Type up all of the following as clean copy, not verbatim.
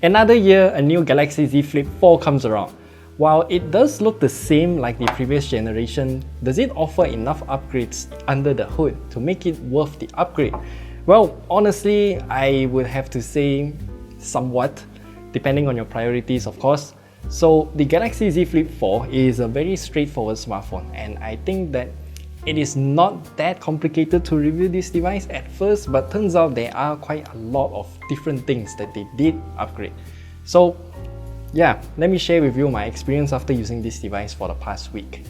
Another year, a new Galaxy Z Flip 4 comes around. While it does look the same like the previous generation, does it offer enough upgrades under the hood to make it worth the upgrade? Well, honestly, I would have to say somewhat, depending on your priorities of course. So the Galaxy Z Flip 4 is a very straightforward smartphone, and I think that it is not that complicated to review this device at first, but turns out there are quite a lot of different things that they did upgrade. So yeah, let me share with you my experience after using this device for the past week.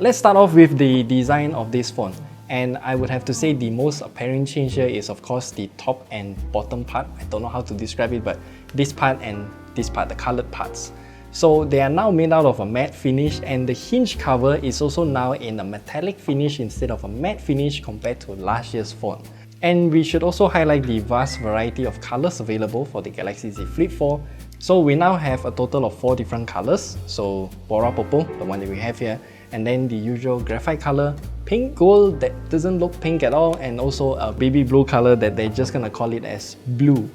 Let's start off with the design of this phone. And I would have to say the most apparent change here is of course the top and bottom part. I don't know how to describe it, but this part and this part, the colored parts. So they are now made out of a matte finish, and the hinge cover is also now in a metallic finish instead of a matte finish compared to last year's phone. And we should also highlight the vast variety of colors available for the Galaxy Z Flip 4. So we now have a total of 4 different colors. So Bora Purple, the one that we have here, and then the usual graphite color, pink gold that doesn't look pink at all, and also a baby blue color that they're just gonna call it as blue.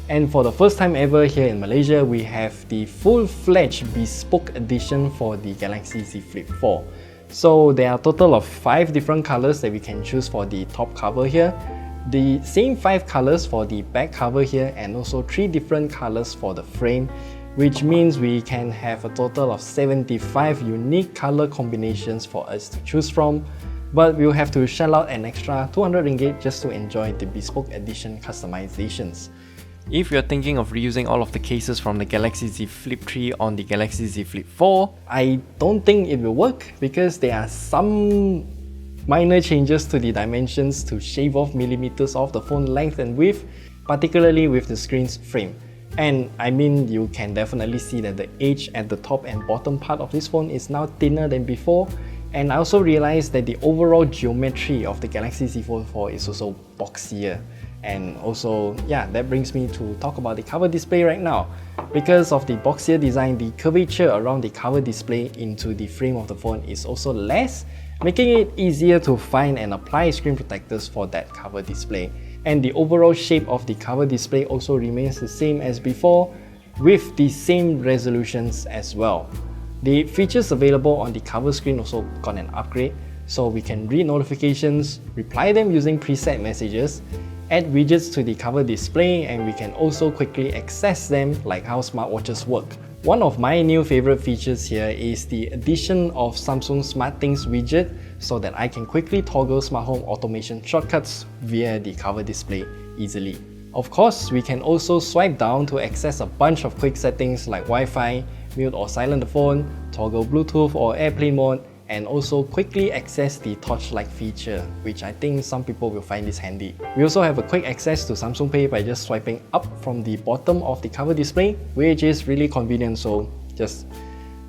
And for the first time ever here in Malaysia, we have the full-fledged Bespoke Edition for the Galaxy Z Flip 4. So there are a total of 5 different colors that we can choose for the top cover here, the same 5 colors for the back cover here, and also 3 different colors for the frame, which means we can have a total of 75 unique color combinations for us to choose from. But we'll have to shell out an extra 200 ringgit just to enjoy the Bespoke Edition customizations. If you're thinking of reusing all of the cases from the Galaxy Z Flip 3 on the Galaxy Z Flip 4, I don't think it will work because there are some minor changes to the dimensions to shave off millimeters off the phone length and width, particularly with the screen's frame. And I mean, you can definitely see that the edge at the top and bottom part of this phone is now thinner than before. And I also realized that the overall geometry of the Galaxy Z Fold 4 is also boxier. And also, yeah, that brings me to talk about the cover display right now. Because of the boxier design, the curvature around the cover display into the frame of the phone is also less, making it easier to find and apply screen protectors for that cover display. And the overall shape of the cover display also remains the same as before, with the same resolutions as well. The features available on the cover screen also got an upgrade, so we can read notifications, reply them using preset messages, add widgets to the cover display, and we can also quickly access them like how smartwatches work. One of my new favorite features here is the addition of Samsung SmartThings widget so that I can quickly toggle smart home automation shortcuts via the cover display easily. Of course, we can also swipe down to access a bunch of quick settings like Wi-Fi, mute or silent the phone, toggle Bluetooth or airplane mode, and also quickly access the torchlight feature, which I think some people will find this handy. We also have a quick access to Samsung Pay by just swiping up from the bottom of the cover display, which is really convenient. So just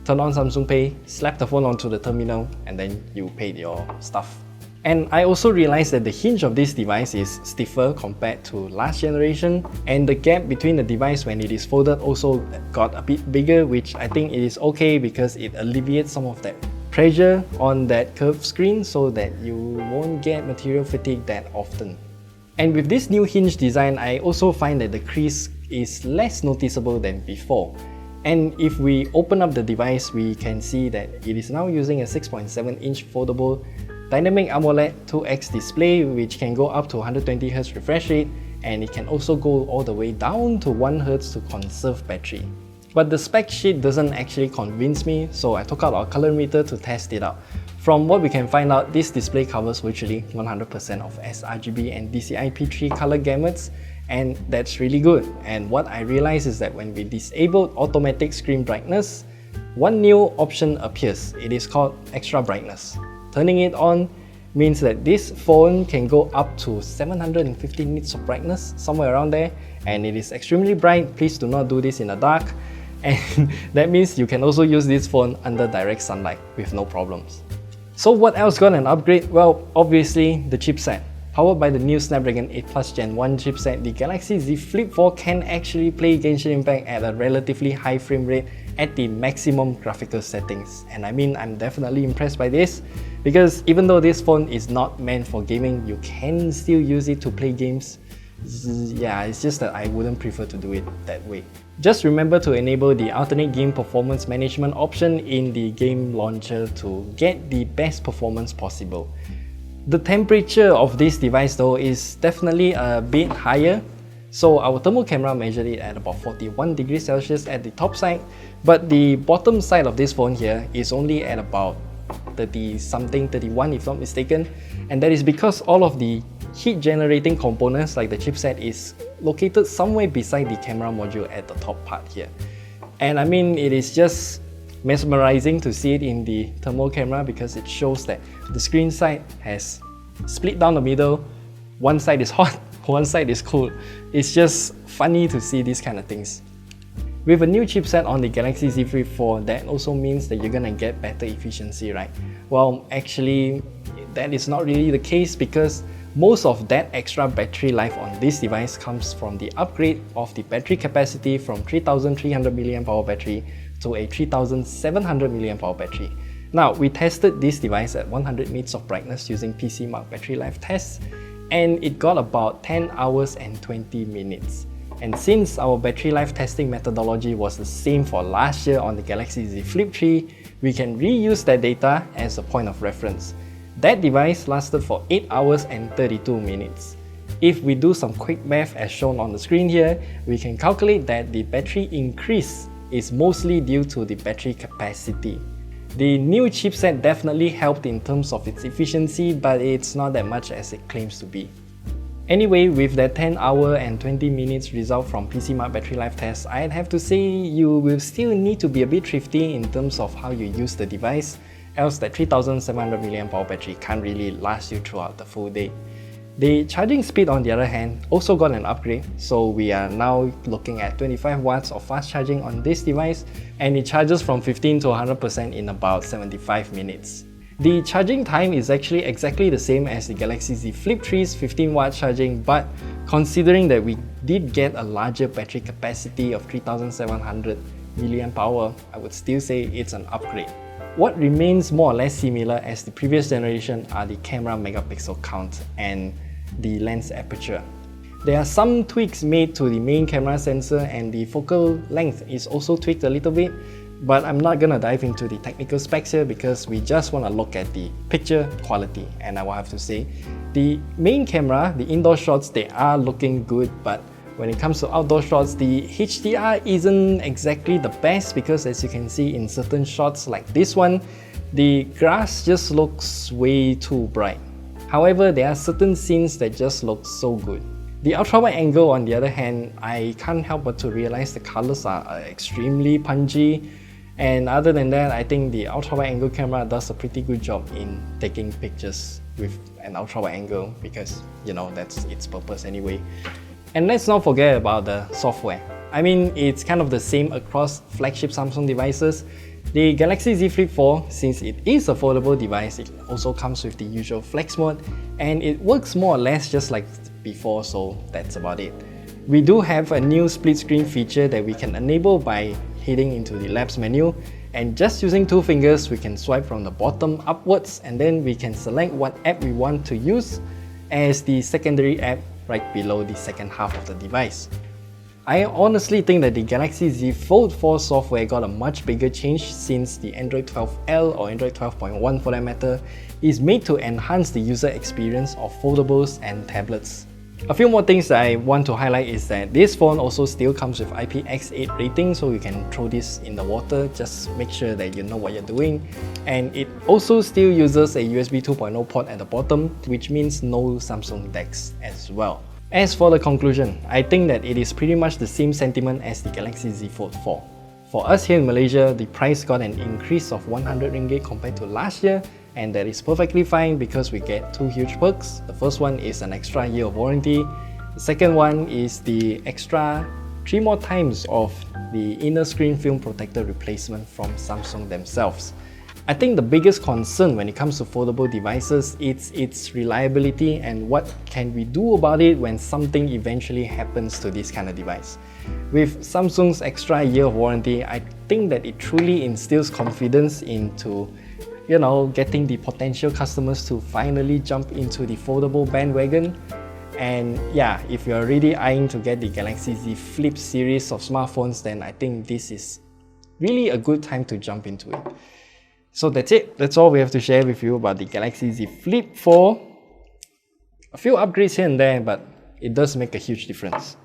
turn on Samsung Pay, slap the phone onto the terminal, and then you paid your stuff. And I also realized that the hinge of this device is stiffer compared to last generation, and the gap between the device when it is folded also got a bit bigger, which I think it is okay because it alleviates some of that pressure on that curved screen so that you won't get material fatigue that often. And with this new hinge design, I also find that the crease is less noticeable than before. And if we open up the device, we can see that it is now using a 6.7-inch foldable Dynamic AMOLED 2X display, which can go up to 120Hz refresh rate, and it can also go all the way down to 1Hz to conserve battery. But the spec sheet doesn't actually convince me, so I took out our colorimeter to test it out. From what we can find out, this display covers virtually 100% of sRGB and DCI-P3 color gamuts, and that's really good. And what I realized is that when we disabled automatic screen brightness, one new option appears. It is called extra brightness. Turning it on means that this phone can go up to 750 nits of brightness, somewhere around there, and it is extremely bright. Please do not do this in the dark. And that means you can also use this phone under direct sunlight with no problems. So what else got an upgrade? Well, obviously the chipset. Powered by the new Snapdragon 8 Plus Gen 1 chipset, the Galaxy Z Flip 4 can actually play Genshin Impact at a relatively high frame rate at the maximum graphical settings. And I mean, I'm definitely impressed by this, because even though this phone is not meant for gaming, you can still use it to play games Yeah, it's just that I wouldn't prefer to do it that way. Just remember to enable the alternate game performance management option in the game launcher to get the best performance possible. The temperature of this device though is definitely a bit higher. So our thermal camera measured it at about 41 degrees Celsius at the top side, but the bottom side of this phone here is only at about 30 something, 31 if not mistaken, and that is because all of the heat generating components like the chipset is located somewhere beside the camera module at the top part here. And I mean, it is just mesmerizing to see it in the thermal camera because it shows that the screen side has split down the middle. One side is hot, one side is cool. It's just funny to see these kind of things. With a new chipset on the Galaxy Z Flip4, that also means that you're gonna get better efficiency, right? Well, actually, that is not really the case because most of that extra battery life on this device comes from the upgrade of the battery capacity from 3300 mAh battery to a 3700 mAh battery. Now, we tested this device at 100 nits of brightness using PC Mark battery life tests, and it got about 10 hours and 20 minutes. And since our battery life testing methodology was the same for last year on the Galaxy Z Flip3, we can reuse that data as a point of reference. That device lasted for 8 hours and 32 minutes. If we do some quick math as shown on the screen here, we can calculate that the battery increase is mostly due to the battery capacity. The new chipset definitely helped in terms of its efficiency, but it's not that much as it claims to be. Anyway, with that 10 hour and 20 minutes result from PC Mark battery life test, I'd have to say you will still need to be a bit thrifty in terms of how you use the device, else that 3700 mAh battery can't really last you throughout the full day. The charging speed on the other hand also got an upgrade, so we are now looking at 25 watts of fast charging on this device, and it charges from 15 to 100% in about 75 minutes. The charging time is actually exactly the same as the Galaxy Z Flip3's 15 watt charging, but considering that we did get a larger battery capacity of 3700 mAh, I would still say it's an upgrade. What remains more or less similar as the previous generation are the camera megapixel count and the lens aperture. There are some tweaks made to the main camera sensor, and the focal length is also tweaked a little bit, but I'm not gonna dive into the technical specs here because we just want to look at the picture quality, and I will have to say the main camera, the indoor shots, they are looking good, but when it comes to outdoor shots, the HDR isn't exactly the best because as you can see in certain shots like this one, the grass just looks way too bright. However, there are certain scenes that just look so good. The ultra-wide angle on the other hand, I can't help but to realize the colors are extremely punchy, and other than that, I think the ultra-wide angle camera does a pretty good job in taking pictures with an ultra-wide angle because, you know, that's its purpose anyway. And let's not forget about the software. I mean, it's kind of the same across flagship Samsung devices. The Galaxy Z Flip4, since it is a foldable device, it also comes with the usual flex mode, and it works more or less just like before, so that's about it. We do have a new split screen feature that we can enable by heading into the Labs menu, and just using two fingers we can swipe from the bottom upwards, and then we can select what app we want to use as the secondary app right below the second half of the device. I honestly think that the Galaxy Z Fold4 software got a much bigger change since the Android 12L or Android 12.1 for that matter is made to enhance the user experience of foldables and tablets. A few more things that I want to highlight is that this phone also still comes with IPX8 rating, so you can throw this in the water, just make sure that you know what you're doing. And it also still uses a USB 2.0 port at the bottom, which means no Samsung DeX as well. As for the conclusion, I think that it is pretty much the same sentiment as the Galaxy Z Fold4. For us here in Malaysia, the price got an increase of 100 ringgit compared to last year, and that is perfectly fine because we get two huge perks. The first one is an extra year of warranty. The second one is the extra 3 more times of the inner screen film protector replacement from Samsung themselves. I think the biggest concern when it comes to foldable devices is its reliability and what can we do about it when something eventually happens to this kind of device. With Samsung's extra year of warranty, I think that it truly instills confidence into getting the potential customers to finally jump into the foldable bandwagon. And yeah, if you're really eyeing to get the Galaxy Z Flip series of smartphones, then I think this is really a good time to jump into it. So that's it. That's all we have to share with you about the Galaxy Z Flip 4. A few upgrades here and there, but it does make a huge difference.